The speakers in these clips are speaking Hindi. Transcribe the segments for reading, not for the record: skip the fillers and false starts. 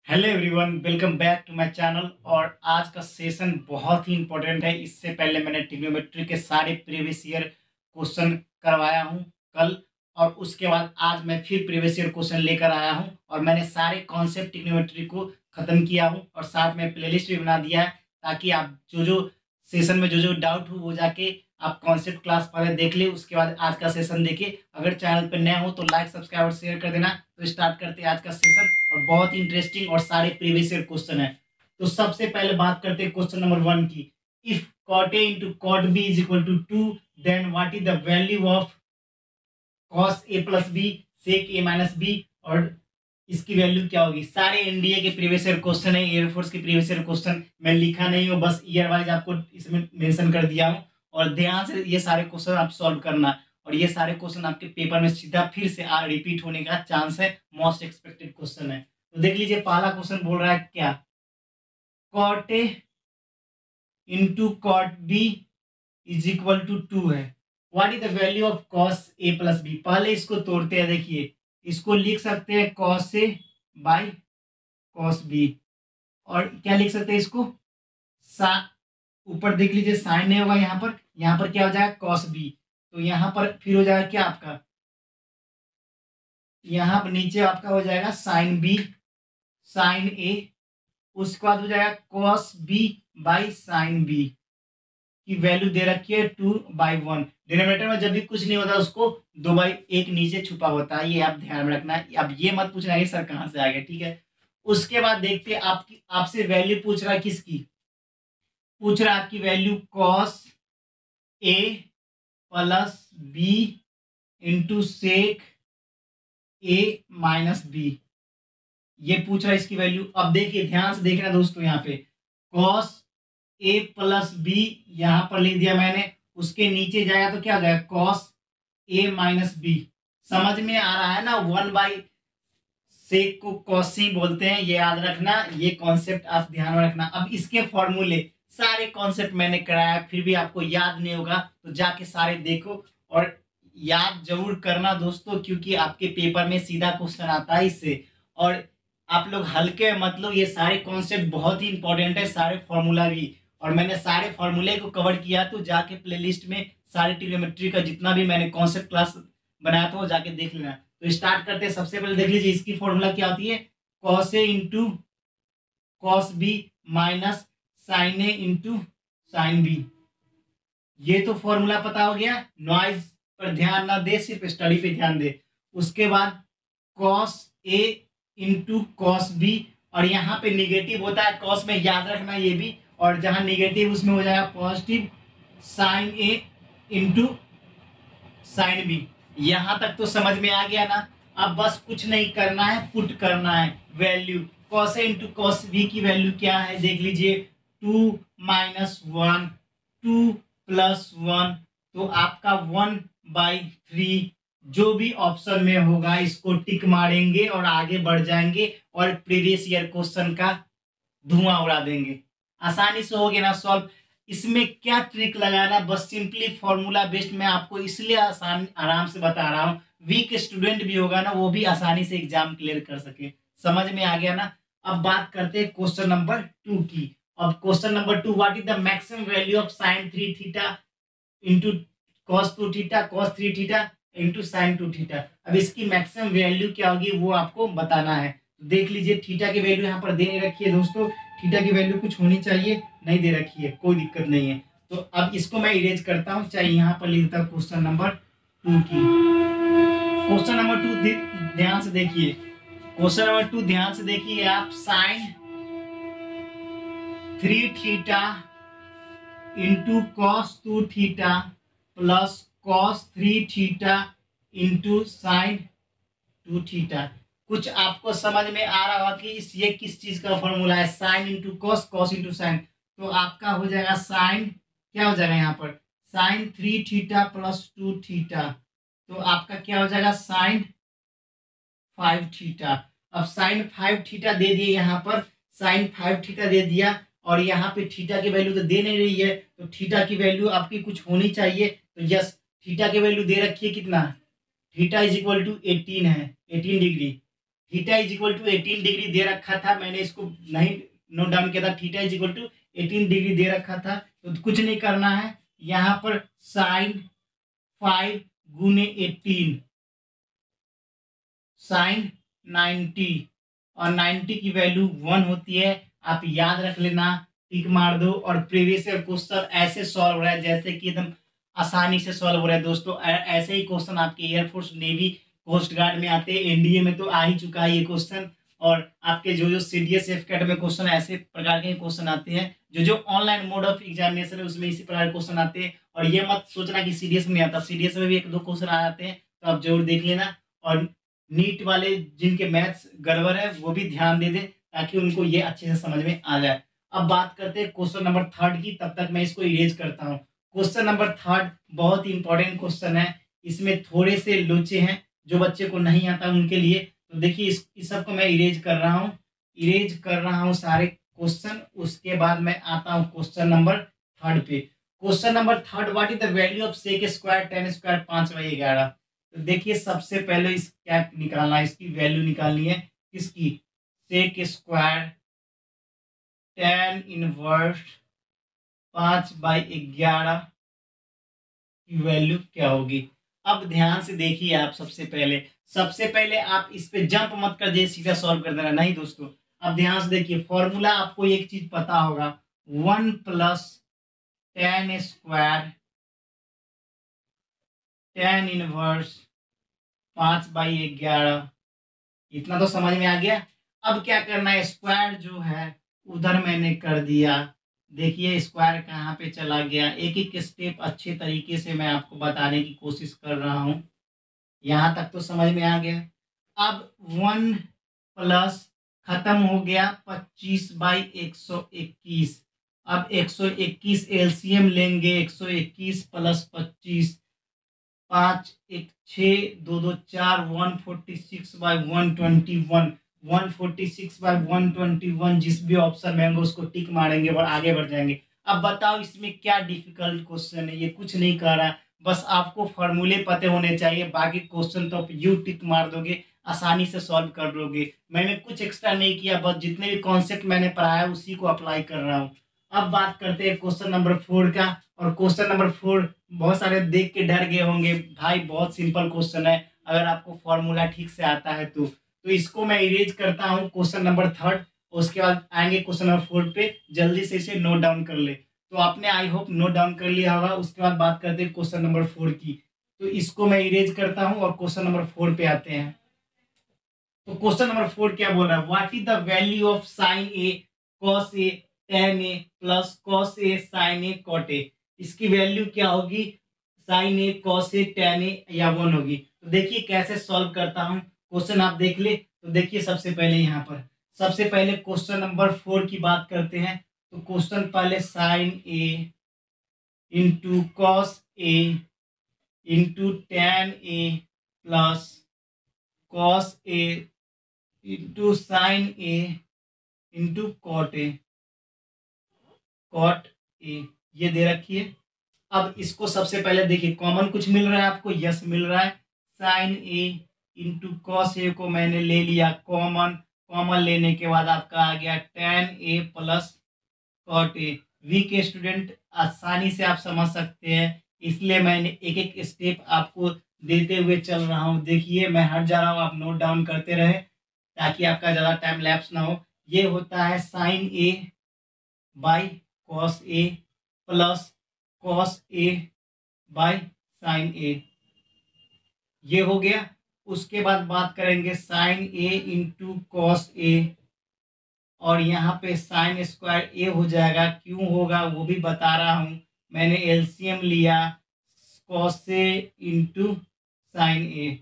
Hello everyone, welcome back to my channel. और आज का सेशन बहुत ही इंपॉर्टेंट है। इससे पहले मैंने ट्रिग्नोमेट्री के सारे प्रीवियस ईयर क्वेश्चन करवाया हूं कल, और उसके बाद आज मैं फिर प्रीवियस ईयर क्वेश्चन लेकर आया हूं और मैंने सारे कॉन्सेप्ट ट्रिग्नोमेट्री को ख़त्म किया हूं और साथ में प्लेलिस्ट भी बना दिया है, ताकि आप जो जो सेशन में जो जो डाउट हो वो जाके आप कॉन्सेप्ट क्लास पहले देख ले, उसके बाद आज का सेशन देखिए। अगर चैनल पर नए हो तो लाइक सब्सक्राइब और शेयर कर देना। तो स्टार्ट करते हैं आज का सेशन, और बहुत ही इंटरेस्टिंग और सारे प्रीवियस ईयर क्वेश्चन है। तो सबसे पहले बात करते हैं क्वेश्चन नंबर 1 की। If cot a into cot b is equal to 2, then what is the value of cos a plus b sec a minus b, और इसकी वैल्यू क्या होगी। सारे एनडीए के प्रीवियस ईयर क्वेश्चन है, एयरफोर्स के प्रीवियस ईयर क्वेश्चन मैं लिखा नहीं हूँ, बस ईयर वाइज आपको इसमें मेंशन कर दिया हूँ। और ध्यान से ये सारे क्वेश्चन आप सॉल्व करना, और ये सारे क्वेश्चन आपके पेपर में सीधा फिर से रिपीट होने का चांस है। मोस्ट एक्सपेक्टेड क्वेश्चन है। तो देख लीजिए, पहला क्वेश्चन बोल रहा है क्या, cot A into cot B is equal to 2 है। What is the value of cos A plus B. पहले इसको तोड़ते हैं। देखिए, इसको लिख सकते हैं cos A by cos B, और क्या लिख सकते हैं इसको, सा ऊपर देख लीजिए साइन ए होगा, यहाँ पर क्या हो जाएगा कॉस बी। तो यहाँ पर फिर हो जाएगा क्या आपका, यहाँ पर नीचे आपका हो जाएगा साइन बी साइन ए, उसके बाद हो जाएगा cos B by sine B की वैल्यू दे रखी है 2/1। डिनोमिनेटर में जब भी कुछ नहीं होता उसको 2/1 नीचे छुपा होता है, ये आप ध्यान में रखना है। अब ये मत पूछना है सर कहाँ से आ गया, ठीक है। उसके बाद देखते हैं आपकी आपसे वैल्यू पूछ रहा है किसकी, पूछ रहा है आपकी value cos A plus B into sec A minus B, ये पूछ रहा है इसकी वैल्यू। अब देखिए ध्यान से देखना दोस्तों, यहाँ पे कॉस ए प्लस बी यहाँ पर लिख दिया मैंने, उसके नीचे जाएगा तो क्या हो जाएगा कॉस ए माइनस बी। समझ में आ रहा है ना, 1/सेक को कॉसी बोलते हैं, ये याद रखना, ये कॉन्सेप्ट आप ध्यान में रखना। अब इसके फॉर्मूले सारे कॉन्सेप्ट मैंने कराया, फिर भी आपको याद नहीं होगा तो जाके सारे देखो और याद जरूर करना दोस्तों, क्योंकि आपके पेपर में सीधा क्वेश्चन आता है इससे। और आप लोग हल्के मतलब ये सारे कॉन्सेप्ट बहुत ही इंपॉर्टेंट है, सारे फॉर्मूला भी, और मैंने सारे फॉर्मूले को कवर किया। तो जाके प्लेलिस्ट में सारे ट्रिग्नोमेट्री का जितना भी मैंने कॉन्सेप्ट क्लास बनाया था वो जाके देख लेना। तो स्टार्ट करते हैं। सबसे पहले देख लीजिए इसकी फॉर्मूला क्या होती है, cos A into cos B minus sine A into sine B. ये तो फॉर्मूला पता हो गया, नॉइज पर ध्यान ना दे, सिर्फ स्टडी पे ध्यान दे। उसके बाद cos A into cos B, और यहाँ पे निगेटिव होता है कॉस में, याद रखना ये भी, और जहाँ निगेटिव उसमें हो जाएगा positive sign A into sine B. यहाँ तक तो समझ में आ गया ना। अब बस कुछ नहीं करना है, पुट करना है value. Cos A into cos B की वैल्यू क्या है देख लीजिए, 2 - 1 2 + 1, तो आपका 1/3। जो भी ऑप्शन में होगा इसको टिक मारेंगे और आगे बढ़ जाएंगे और प्रीवियस ईयर क्वेश्चन का धुआं उड़ा देंगे। आसानी से हो गया ना सॉल्व। इसमें क्या ट्रिक लगाना, बस सिंपली फॉर्मूला बेस्ड मैं आपको इसलिए आसान आराम से बता रहा हूँ, वीक स्टूडेंट भी होगा ना वो भी आसानी से एग्जाम क्लियर कर सके। समझ में आ गया ना। अब बात करते हैं क्वेश्चन नंबर 2 की। अब question number 2, what is the maximum value of sign 3 theta into cos 2 theta cos 3 theta into sine 2 theta. अब इसकी मैक्सिमम वैल्यू क्या होगी वो आपको बताना है। देख लीजिए, थीटा की वैल्यू यहाँ पर दे नहीं रखी है दोस्तों, थीटा की वैल्यू कुछ होनी चाहिए, नहीं दे रखी है, कोई दिक्कत नहीं है। तो अब इसको मैं इरेज करता हूँ, चाहे यहाँ पर लिखता हूँ क्वेश्चन नंबर 2 की। क्वेश्चन नंबर 2 ध्यान से देखिए, क्वेश्चन नंबर 2 ध्यान से देखिए आप, sine 3 theta into cos 2 theta plus cos 3 theta into sine 2 theta. कुछ आपको समझ में आ रहा होगा कि ये किस चीज का फॉर्मूला है, sine into cos cos into sine. तो आपका हो जाएगा साइन, क्या हो जाएगा यहाँ पर, साइन 3 थीटा प्लस 2 थीटा, तो आपका क्या हो जाएगा साइन 5 थीटा। अब साइन 5 थीटा दे दिए, यहाँ पर साइन 5 थीटा दे दिया, और यहाँ पे थीटा की वैल्यू तो दे नहीं रही है, तो थीटा की वैल्यू आपकी कुछ होनी चाहिए। तो यस, थीटा की वैल्यू दे रखी है कितना, थीटा इज इक्वल टू 18 है, 18 degree. Theta is equal to 18 degree दे रखा था, मैंने इसको नहीं नोट डाउन किया था। Theta is equal to 18 degree दे रखा था, तो कुछ नहीं करना है, यहाँ पर साइन 5 गुने 18 साइन 90, और 90 की वैल्यू 1 होती है। आप याद रख लेना, टिक मार दो। और प्रीवियस क्वेश्चन ऐसे सॉल्व हो रहा है जैसे कि एकदम आसानी से सॉल्व हो रहा है दोस्तों। ऐसे ही क्वेश्चन आपके एयरफोर्स, नेवी, कोस्ट गार्ड में आते हैं, एनडीए में तो आ ही चुका है ये क्वेश्चन। और आपके जो जो सीडीएस एफकेट में क्वेश्चन ऐसे प्रकार के क्वेश्चन आते हैं, जो ऑनलाइन मोड ऑफ एग्जामिनेशन है उसमें इसी प्रकार के क्वेश्चन आते हैं। और ये मत सोचना कि सीडीएस में आता, सीडीएस में भी 1-2 क्वेश्चन आ जाते हैं, तो आप जरूर देख लेना। और नीट वाले जिनके मैथ्स गड़बड़ है वो भी ध्यान दे दें, ताकि उनको ये अच्छे से समझ में आ जाए। अब बात करते हैं क्वेश्चन नंबर 3 की, तब तक मैं इसको इरेज करता हूँ। क्वेश्चन नंबर 3 बहुत ही इंपॉर्टेंट क्वेश्चन है, इसमें थोड़े से लोचे हैं जो बच्चे को नहीं आता उनके लिए। तो देखिए इस सब को मैं इरेज कर रहा हूँ सारे क्वेश्चन। उसके बाद मैं आता हूँ क्वेश्चन नंबर 3 पे। Question number 3, what is the value of sec square tan square 5/11। तो देखिए सबसे पहले इस क्या निकालना है, इसकी वैल्यू निकालनी है, किसकी, सेक स्क्वायर tan इनवर्स 5/11 की वैल्यू क्या होगी। अब ध्यान से देखिए आप, सबसे पहले आप इस पे जंप मत कर दे, सीधा सॉल्व कर देना, नहीं दोस्तों। अब ध्यान से देखिए, फॉर्मूला आपको एक चीज पता होगा, 1 + tan स्क्वायर tan इनवर्स 5/11, इतना तो समझ में आ गया। अब क्या करना है, स्क्वायर जो है उधर मैंने कर दिया, देखिए स्क्वायर कहाँ पे चला गया। एक एक स्टेप अच्छे तरीके से मैं आपको बताने की कोशिश कर रहा हूँ, यहाँ तक तो समझ में आ गया। अब 1 प्लस खत्म हो गया 25/121। अब 121 एलसीएम लेंगे, 121 + 25, 5 1 6 2 2 4, 146/121, 146/121। जिस भी ऑप्शन में होंगे उसको टिक मारेंगे और आगे बढ़ जाएंगे। अब बताओ इसमें क्या डिफिकल्ट क्वेश्चन है, ये कुछ नहीं कर रहा, बस आपको फॉर्मूले पते होने चाहिए, बाकी क्वेश्चन तो आप यू टिक मार दोगे, आसानी से सॉल्व कर लोगे। मैंने कुछ एक्स्ट्रा नहीं किया, बस जितने भी कॉन्सेप्ट मैंने पढ़ाया उसी को अप्लाई कर रहा हूँ। अब बात करते हैं क्वेश्चन नंबर 4 का। और क्वेश्चन नंबर 4 बहुत सारे देख के डर गए होंगे, भाई बहुत सिंपल क्वेश्चन है, अगर आपको फॉर्मूला ठीक से आता है तो इसको मैं इरेज करता हूँ क्वेश्चन नंबर 3। उसके बाद आएंगे क्वेश्चन नंबर 4 पे, जल्दी से इसे नोट डाउन कर ले। तो आपने आई होप नोट डाउन कर लिया होगा। उसके बाद बात करते हैं क्वेश्चन नंबर 4 की, तो इसको मैं इरेज करता हूँ और क्वेश्चन नंबर 4 पे आते हैं। तो क्वेश्चन नंबर 4 क्या बोल रहा है, what is the value of sine A cos A tan A plus cos A sine A cot A. इसकी वैल्यू क्या होगी, sine A cos A tan A या 1 होगी। तो देखिए कैसे सॉल्व करता हूँ, क्वेश्चन आप देख ले। तो देखिए सबसे पहले क्वेश्चन नंबर 4 की बात करते हैं। तो क्वेश्चन पहले sine A into cos A into tan A plus cos A into sine A into cot A ये दे रखी है। अब इसको सबसे पहले देखिए, कॉमन कुछ मिल रहा है आपको, यस मिल रहा है। साइन ए इंटू कॉस ए को मैंने ले लिया कॉमन लेने के बाद आपका आ गया tan A plus cot A. Weak student आसानी से आप समझ सकते हैं, इसलिए मैंने एक एक स्टेप आपको देते हुए चल रहा हूँ। देखिए मैं हट जा रहा हूँ, आप नोट डाउन करते रहे ताकि आपका ज़्यादा टाइम लैप्स ना हो। ये होता है sine A by cos A plus cos A by sine A, ये हो गया। उसके बाद बात करेंगे sine A into cos A, और यहाँ पे साइन स्क्वायर ए हो जाएगा, क्यों होगा वो भी बता रहा हूँ। मैंने एलसीएम लिया कॉस ए इंटू साइन ए।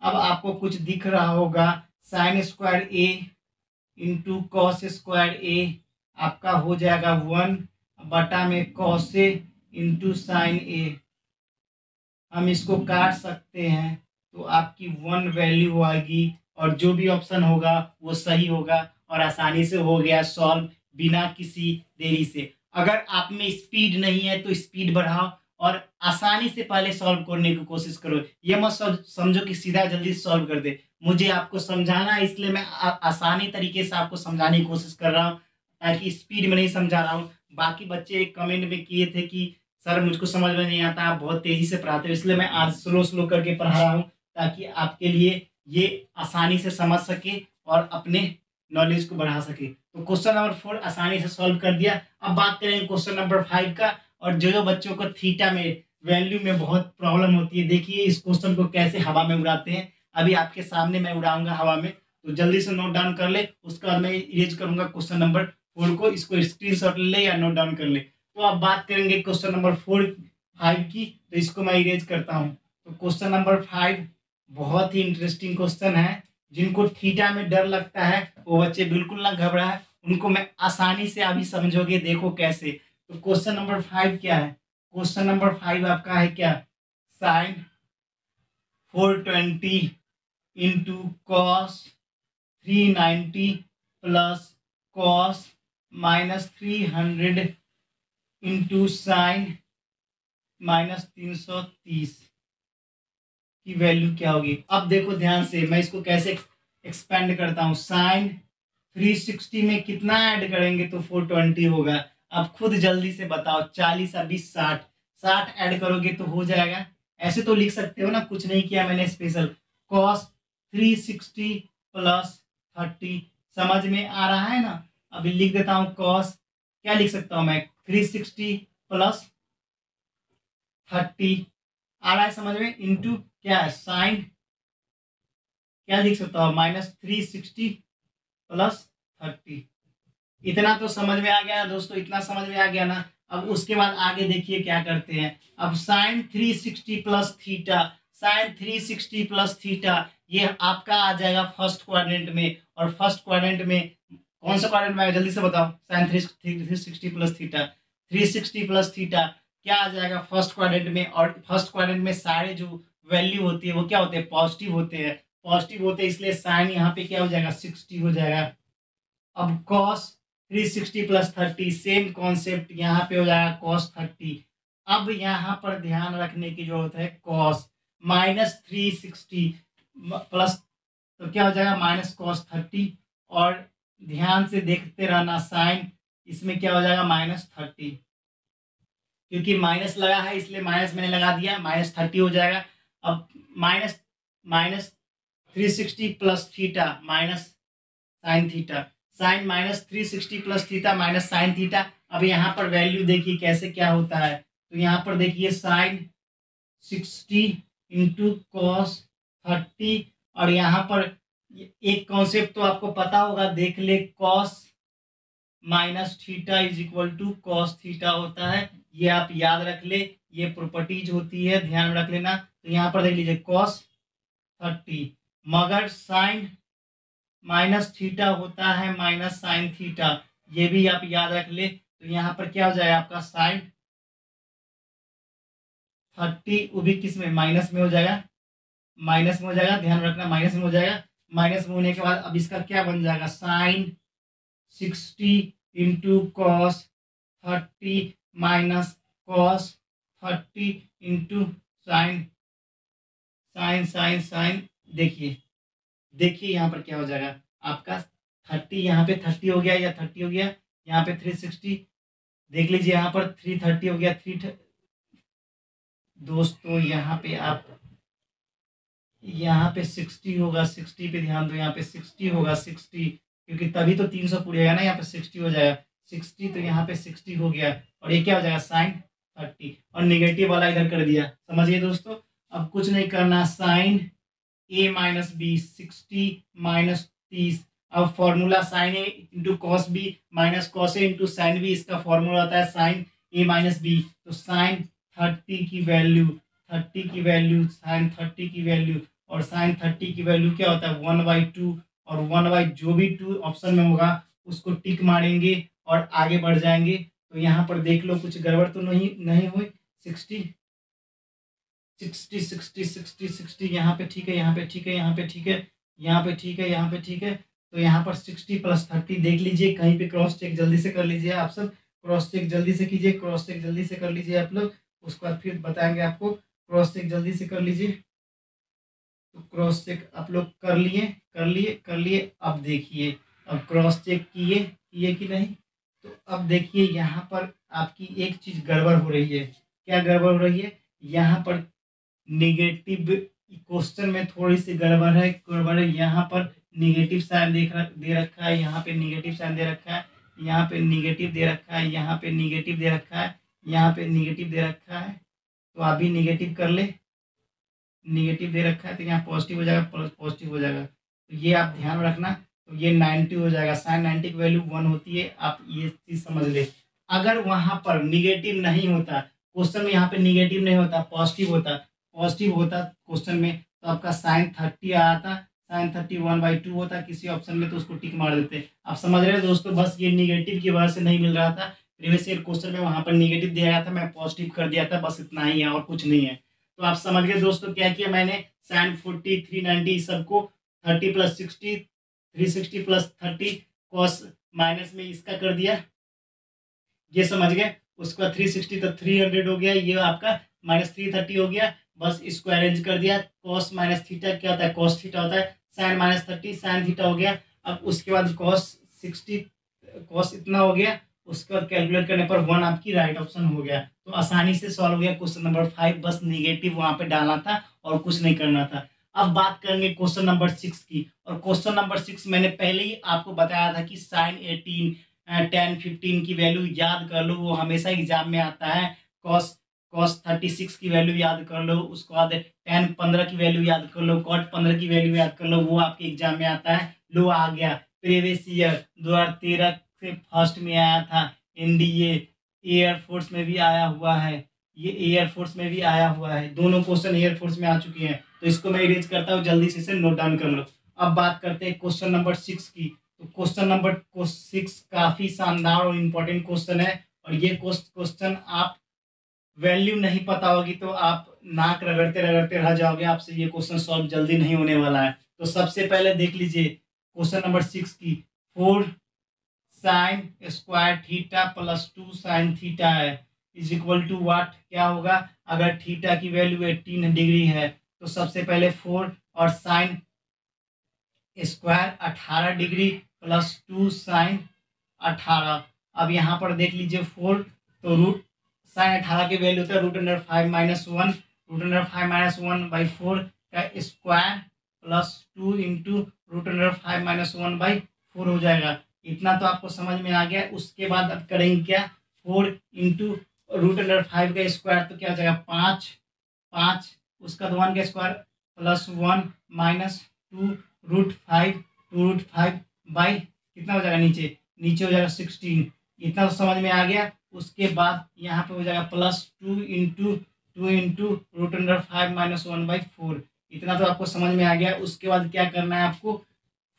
अब आपको कुछ दिख रहा होगा, साइन स्क्वायर ए इंटू कॉस स्क्वायर ए आपका हो जाएगा 1/कॉस ए इंटू साइन ए। हम इसको काट सकते हैं तो आपकी 1 वैल्यू आएगी, और जो भी ऑप्शन होगा वो सही होगा, और आसानी से हो गया सॉल्व बिना किसी देरी से। अगर आप में स्पीड नहीं है तो स्पीड बढ़ाओ, और आसानी से पहले सॉल्व करने की कोशिश करो। ये मत समझो कि सीधा जल्दी सॉल्व कर दे। मुझे आपको समझाना है, इसलिए मैं आसानी तरीके से आपको समझाने की कोशिश कर रहा हूँ, ताकि स्पीड में नहीं समझा रहा हूँ। बाकी बच्चे कमेंट में किए थे कि सर मुझको समझ में नहीं आता, आप बहुत तेजी से पढ़ाते हो, इसलिए मैं आज स्लो स्लो करके पढ़ा रहा हूँ, ताकि आपके लिए ये आसानी से समझ सके और अपने नॉलेज को बढ़ा सके। तो क्वेश्चन नंबर 4 आसानी से सॉल्व कर दिया। अब बात करेंगे क्वेश्चन नंबर 5 का। और जो बच्चों को थीटा में वैल्यू में बहुत प्रॉब्लम होती है, देखिए इस क्वेश्चन को कैसे हवा में उड़ाते हैं। अभी आपके सामने मैं उड़ाऊंगा हवा में, तो जल्दी से नोट डाउन कर ले। उसके बाद मैं इरेज करूंगा क्वेश्चन नंबर 4 को, इसको स्क्रीनशॉट ले या नोट डाउन कर ले। तो अब बात करेंगे क्वेश्चन नंबर 5 की, तो इसको मैं इरेज करता हूँ। तो क्वेश्चन नंबर 5 बहुत ही इंटरेस्टिंग क्वेश्चन है। जिनको थीटा में डर लगता है वो बच्चे बिल्कुल ना घबराए, उनको मैं आसानी से अभी समझोगे, देखो कैसे। तो क्वेश्चन नंबर 5 क्या है? क्वेश्चन नंबर 5 आपका है क्या? Sine 420 into cos 390 plus cos -300 into sine -330 की वैल्यू क्या होगी? अब देखो ध्यान से, मैं इसको कैसे एक्सपेंड करता हूँ। साइन 360 में कितना ऐड करेंगे तो 420 होगा? अब खुद जल्दी से बताओ। 40 और 20 60, 60 ऐड करोगे तो हो जाएगा। ऐसे तो लिख सकते हो ना, कुछ नहीं किया मैंने स्पेशल। कॉस 360 प्लस 30, समझ में आ रहा है ना? अभी लिख देता हूँ कॉस, क्या लिख सकता हूँ मैं? 360 प्लस 30 आ रहा है समझ में, इंटू क्या है साइन, क्या लिख सकता हूँ? -360 प्लस 30। इतना तो समझ में आ गया ना दोस्तों, इतना समझ में आ गया ना? अब उसके बाद आगे देखिए क्या करते हैं। अब sine 360 plus theta, sine 360 plus theta ये आपका आ जाएगा फर्स्ट क्वाड्रेंट में। और फर्स्ट क्वाड्रेंट में कौन सा क्वाड्रेंट में आएगा जल्दी से बताओ? Sine 360 plus theta, 360 plus theta क्या आ जाएगा फर्स्ट क्वाड्रेंट में? और फर्स्ट क्वाड्रेंट में सारे जो वैल्यू होती है वो क्या होते हैं? पॉजिटिव होते हैं। पॉजिटिव होते हैं इसलिए साइन यहाँ पे क्या हो जाएगा? 60 हो जाएगा। अब कॉस 360 प्लस 30 सेम कॉन्सेप्ट यहाँ पे हो जाएगा कॉस 30। अब यहाँ पर ध्यान रखने की जरूरत है, कॉस -360 प्लस, तो क्या हो जाएगा? Minus cos 30। और ध्यान से देखते रहना, साइन इसमें क्या हो जाएगा? -30, क्योंकि माइनस लगा है इसलिए माइनस मैंने लगा दिया, -30 हो जाएगा। अब minus 360 plus theta minus sine theta, sine -360 plus theta minus sine theta. अब यहाँ पर वैल्यू देखिए कैसे क्या होता है। तो यहाँ पर देखिए साइन 60 इंटू कॉस 30, और यहाँ पर एक कॉन्सेप्ट तो आपको पता होगा, देख ले, cos minus theta is equal to cos theta होता है। ये आप याद रख ले, ये प्रॉपर्टीज होती है, ध्यान रख लेना। तो यहाँ पर देख लीजिए कॉस 30, मगर साइन माइनस थीटा होता है माइनस साइन थीटा, ये भी आप याद रख ले। तो यहाँ पर क्या हो जाएगा आपका? साइन 30 वो भी किस में? माइनस में हो जाएगा, माइनस में हो जाएगा, ध्यान रखना माइनस में हो जाएगा। माइनस में होने के बाद अब इसका क्या बन जाएगा? Sine 60 into cos 30 minus cos 30 into sine, sine sine sine. देखिए देखिए यहाँ पर क्या हो जाएगा आपका? 30 यहाँ पे 30 हो गया या 30 हो गया, यहाँ पे 360 देख लीजिए, यहाँ पर 330 हो गया। दोस्तों यहाँ पे आप, यहाँ पे 60 होगा, 60 पे ध्यान दो, यहाँ पे 60 होगा, 60 क्योंकि तभी तो 300 पूरेगा ना, यहाँ पे 60 हो जाएगा, 60 तो यहाँ पे 60 हो गया। और ये क्या हो जाएगा? साइन 30, और नेगेटिव वाला इधर कर दिया, समझिए दोस्तों। अब कुछ नहीं करना, sine a minus B 60 minus 30। अब formula sine A into cos B minus cos A into sine B, इसका फॉर्मूला होता है साइन ए माइनस बी। तो साइन 30 की वैल्यू, 30 की वैल्यू, साइन 30 की वैल्यू, और साइन 30 की वैल्यू क्या होता है? 1/2, और 1/ जो भी 2 ऑप्शन में होगा उसको टिक मारेंगे और आगे बढ़ जाएंगे। तो यहाँ पर देख लो कुछ गड़बड़ तो नहीं हुई। 60 60 60 60 60 यहाँ पे ठीक है, यहाँ पे ठीक है, यहाँ पे ठीक है, यहाँ पे ठीक है, यहाँ पे ठीक है। तो यहाँ पर 60 प्लस 30 देख लीजिए, कहीं पे क्रॉस चेक जल्दी से कर लीजिए, आप सब क्रॉस चेक जल्दी से कीजिए, क्रॉस चेक जल्दी से कर लीजिए आप लोग। उसके बाद फिर बताएंगे आपको। क्रॉस चेक जल्दी से कर लीजिए। तो क्रॉस चेक आप लोग कर लिए। अब देखिए, अब क्रॉस चेक किए कि नहीं। तो अब देखिए यहाँ पर आपकी एक चीज गड़बड़ हो रही है। क्या गड़बड़ हो रही है? यहाँ पर निगेटिव क्वेश्चन में थोड़ी सी गड़बड़ है। यहाँ पर निगेटिव साइन दे रखा है, यहाँ पे निगेटिव साइन दे रखा है, यहाँ पे निगेटिव दे रखा है, यहाँ पे निगेटिव दे रखा है, यहाँ पे निगेटिव दे रखा है। तो अभी निगेटिव कर ले, निगेटिव दे रखा है तो यहाँ पॉजिटिव हो जाएगा, प्लस पॉजिटिव हो जाएगा। तो ये आप ध्यान रखना। तो ये 90 हो जाएगा। साइन 90 की वैल्यू 1 होती है, आप ये चीज समझ ले। अगर वहां पर निगेटिव नहीं होता, क्वेश्चन में यहाँ पे निगेटिव नहीं होता, पॉजिटिव होता क्वेश्चन में, तो आपका साइन 30 आया था। साइन 30 1/2 होता किसी ऑप्शन में, तो उसको टिक मार देते। आप समझ रहे हो दोस्तों, बस ये निगेटिव की वजह से नहीं मिल रहा था। प्रीवियस ईयर क्वेश्चन में वहां पर निगेटिव दिया गया था, मैं पॉजिटिव कर दिया था, बस इतना ही है और कुछ नहीं है। तो आप समझ गए दोस्तों क्या किया मैंने। साइन 40 390 सबको 30 + 60 360 + 30 कॉस माइनस में इसका कर दिया, ये समझ गए। उसके बाद 360 तो 300 हो गया, ये आपका -330 हो गया। बस इसको अरेंज कर दिया। कॉस माइनस थीटा क्या होता है? कॉस थीटा होता है। साइन -30 साइन थीटा हो गया। अब उसके बाद कॉस 60 कॉस इतना हो गया। उसके बाद कैलकुलेट करने पर 1 आपकी राइट ऑप्शन हो गया। तो आसानी से सॉल्व हो गया क्वेश्चन नंबर 5। बस निगेटिव वहां पे डालना था और कुछ नहीं करना था। अब बात करेंगे क्वेश्चन नंबर 6 की। और क्वेश्चन नंबर 6 मैंने पहले ही आपको बताया था कि साइन 18 10 15 की वैल्यू याद कर लो, वो हमेशा एग्जाम में आता है। कॉस कॉस 36 की वैल्यू याद कर लो। उसके बाद टेन 15 की वैल्यू याद कर लो। कॉट 15 की वैल्यू याद कर लो, वो आपके एग्जाम में आता है। लो आ गया। प्रीवियस ईयर 2013 से फर्स्ट में आया था। एनडीए एयरफोर्स में भी आया हुआ है, ये एयरफोर्स में भी आया हुआ है। दोनों क्वेश्चन एयरफोर्स में आ चुके हैं। तो इसको मैं इरेज करता हूँ, जल्दी से इसे नोट डाउन कर लो। अब बात करते हैं क्वेश्चन नंबर 6 की। तो क्वेश्चन नंबर 6 काफी शानदार और इम्पोर्टेंट क्वेश्चन है। और ये क्वेश्चन आप वैल्यू नहीं पता होगी तो आप नाक रगड़ते रगड़ते रह जाओगे, आपसे ये क्वेश्चन सॉल्व जल्दी नहीं होने वाला है। तो सबसे पहले देख लीजिए क्वेश्चन नंबर 6 की। 4 sine square theta + 2 sine theta है इज इक्वल टू व्हाट? क्या होगा? अगर थीटा की वैल्यू 18 डिग्री है तो सबसे पहले 4 और साइन स्क्वायर 18 डिग्री + 2 साइन 18। अब यहाँ पर देख लीजिए 4, तो रूट साइन 18 की वैल्यू होता है √5 - 1। √5 - 1/4 का स्क्वायर +2 इंटू √5 - 1/4 हो जाएगा। इतना तो आपको समझ में आ गया। उसके बाद अब करेंगे क्या? 4 इंटू √5 का स्क्वायर तो क्या हो जाएगा? 5। उसका 1 का स्क्वायर +1 - 2 √5 2√5 कितना हो जाएगा? नीचे हो जाएगा 16। इतना तो समझ में आ गया। उसके बाद यहाँ पे हो जाएगा +2 इंटू √5 - 1/4। इतना तो आपको समझ में आ गया। उसके बाद क्या करना है आपको?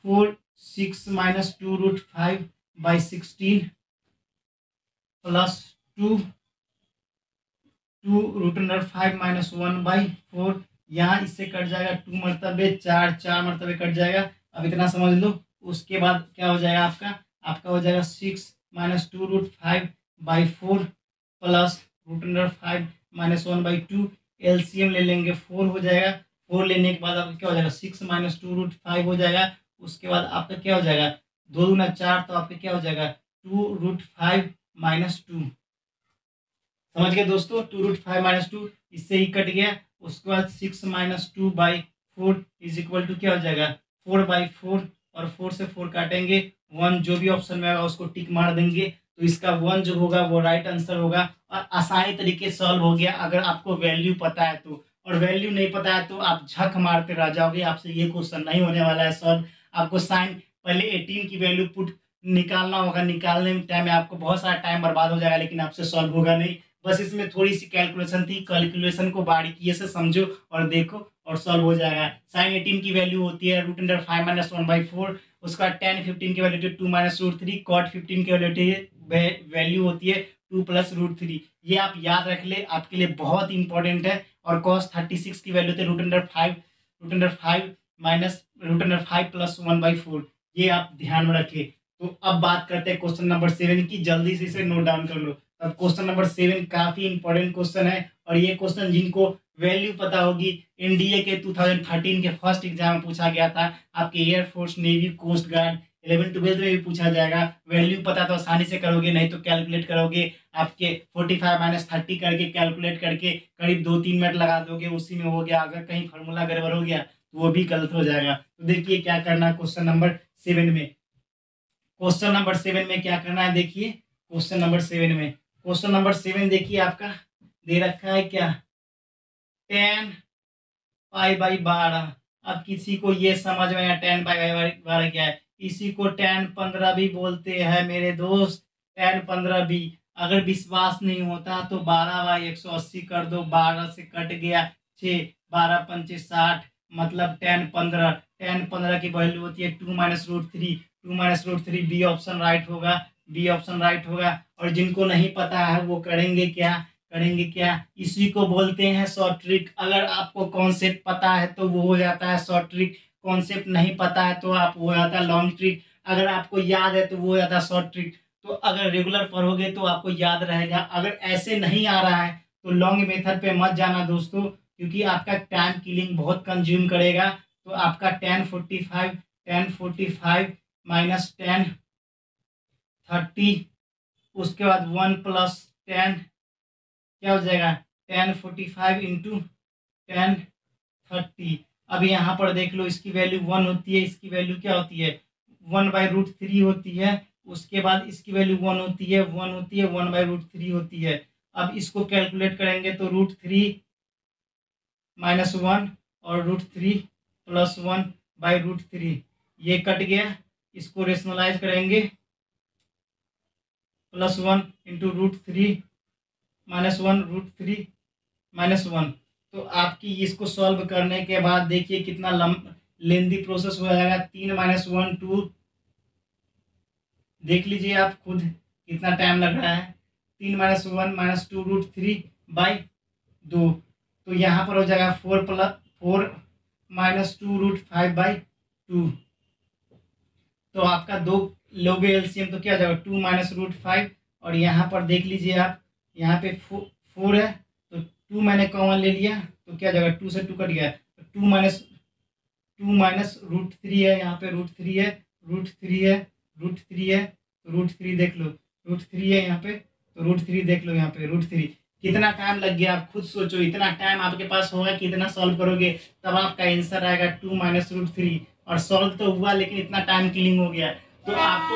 4 6 - 2 √5/16 +2 √5 - 1/4। यहाँ इससे कट जाएगा 2 मरतबे, 4 मरतबे कट जाएगा। अब इतना समझ लो। उसके बाद क्या हो जाएगा आपका हो जाएगा 6 - 2 √5/4 +√5 - 1/2। एलसीएम ले लेंगे, 4 हो जाएगा। 4 लेने के बाद आपका क्या हो जाएगा? 6 - 2 √5 हो जाएगा। उसके बाद आपका क्या हो जाएगा? 2 दूना 4, तो आपका क्या हो जाएगा? 2 √5 - 2। समझ गए दोस्तों? 2 √5 - 2 इससे ही कट गया। उसके बाद 6 - 2/4 इज इक्वल टू क्या हो जाएगा? 4/4। और 4 से 4 काटेंगे, 1 जो भी ऑप्शन में आएगा उसको टिक मार देंगे। तो इसका 1 जो होगा वो राइट आंसर होगा। और आसानी तरीके से सॉल्व हो गया अगर आपको वैल्यू पता है तो। और वैल्यू नहीं पता है तो आप झक मारते रह जाओगे, आपसे ये क्वेश्चन नहीं होने वाला है सॉल्व। आपको साइन पहले 18 की वैल्यू पुट निकालना होगा। निकालने में टाइम में आपको बहुत सारा टाइम बर्बाद हो जाएगा, लेकिन आपसे सॉल्व होगा नहीं। बस इसमें थोड़ी सी कैलकुलेशन थी, कैलकुलेशन को बारीकी से समझो और देखो और सॉल्व हो जाएगा। साइन 18 की वैल्यू होती है √5 - 1/4। उसका tan 15 की वैल्यू 2 - √3। कॉट 15 की वैल्यू होती है 2 + √3। ये आप याद रख ले, आपके लिए बहुत इंपॉर्टेंट है। और कॉस 36 की वैल्यू होती है √5 √5 + 1/4। ये आप ध्यान में रखें। तो अब बात करते हैं क्वेश्चन नंबर 7 की। जल्दी से इसे नोट डाउन कर लो। तब क्वेश्चन नंबर 7 काफी इंपॉर्टेंट क्वेश्चन है। और ये क्वेश्चन जिनको वैल्यू पता होगी, एनडीए के 2013 के फर्स्ट एग्जाम में पूछा गया था, आपके air force, navy, coast guard, 11th-12th में भी पूछा जाएगा। वैल्यू पता तो आसानी से करोगे, नहीं तो कैलकुलेट करोगे, आपके 45 - 30 करके कैलकुलेट करके करीब 2-3 मिनट लगा दोगे, उसी में हो गया। अगर कहीं फार्मूला गड़बड़ हो गया तो वो भी गलत हो जाएगा। तो देखिए क्या करना है क्वेश्चन नंबर 7 में। क्वेश्चन नंबर 7 में क्या करना है, देखिए क्वेश्चन नंबर 7 में, क्वेश्चन नंबर 7 देखिए आपका दे रखा है क्या, 10π/12। अब किसी को ये समझ में आया 10π/12 क्या है, इसी को tan15 भी बोलते हैं मेरे दोस्त, tan15 भी। अगर विश्वास नहीं होता तो 12/180 कर दो, 12 से कट गया 6, 12×5 = 60, मतलब tan15 की वैल्यू होती है 2 - √3, बी ऑप्शन राइट होगा, बी ऑप्शन राइट होगा। और जिनको नहीं पता है वो करेंगे क्या, इसी को बोलते हैं शॉर्ट ट्रिक। अगर आपको कॉन्सेप्ट पता है तो वो हो जाता है शॉर्ट ट्रिक, कॉन्सेप्ट नहीं पता है तो आप हो जाता है लॉन्ग ट्रिक, अगर आपको याद है तो वो हो जाता है शॉर्ट ट्रिक। तो अगर रेगुलर पढ़ोगे तो आपको याद रहेगा, अगर ऐसे नहीं आ रहा है तो लॉन्ग मेथड पे मत जाना दोस्तों, क्योंकि आपका टाइम किलिंग बहुत कंज्यूम करेगा। तो आपका tan45 - tan30, उसके बाद 1 + 10 क्या हो जाएगा, tan45 × tan30। अब यहाँ पर देख लो, इसकी वैल्यू 1 होती है, इसकी वैल्यू क्या होती है 1/√3 होती है। उसके बाद इसकी वैल्यू 1 होती है, 1/√3 होती है। अब इसको कैलकुलेट करेंगे तो √3 - 1 और √3 + 1/√3, ये कट गया। इसको रेशनलाइज करेंगे, +1 × √3 - 1 √3 - 1। तो आपकी इसको सॉल्व करने के बाद देखिए कितना लेंदी प्रोसेस हो जाएगा। 3 - 1 2, देख लीजिए आप खुद कितना टाइम लग रहा है। 3 - 1 - 2 √3/2, तो यहाँ पर हो जाएगा 4 - 2 √5/2। तो आपका दो लोगे एलसीएम तो क्या हो जाएगा 2 - √5। और यहाँ पर देख लीजिए आप, यहाँ पे 4 है तो 2 मैंने कॉमन ले लिया तो क्या हो जाएगा 2 से 2 कट गया, तो 2 - √3 है, यहाँ पे √3 है, √3 है, √3 है, तो √3 देख लो, √3 है यहाँ पे, तो √3 देख लो यहाँ पे √3। कितना टाइम लग गया आप खुद सोचो, इतना टाइम आपके पास होगा, कितना सॉल्व करोगे तब आपका आंसर आएगा 2 - √3। और सॉल्व तो हुआ लेकिन इतना टाइम किलिंग हो गया। तो आपको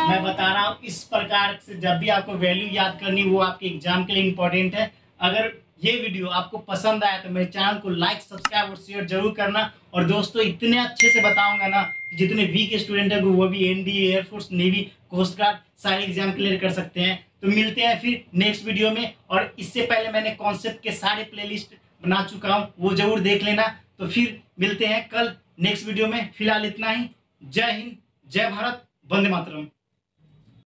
मैं बता रहा हूँ, इस प्रकार से जब भी आपको वैल्यू याद करनी वो आपके एग्जाम के लिए इंपॉर्टेंट है। अगर ये वीडियो आपको पसंद आया तो मेरे चैनल को लाइक, सब्सक्राइब और शेयर जरूर करना। और दोस्तों इतने अच्छे से बताऊंगा ना, जितने वीक स्टूडेंट है वो भी NDA, air force, navy, coast guard सारे एग्जाम क्लियर कर सकते हैं। तो मिलते हैं फिर नेक्स्ट वीडियो में। और इससे पहले मैंने कॉन्सेप्ट के सारे प्लेलिस्ट बना चुका हूँ, वो जरूर देख लेना। तो फिर मिलते हैं कल नेक्स्ट वीडियो में। फिलहाल इतना ही। जय हिंद, जय भारत, वंदे मातरम।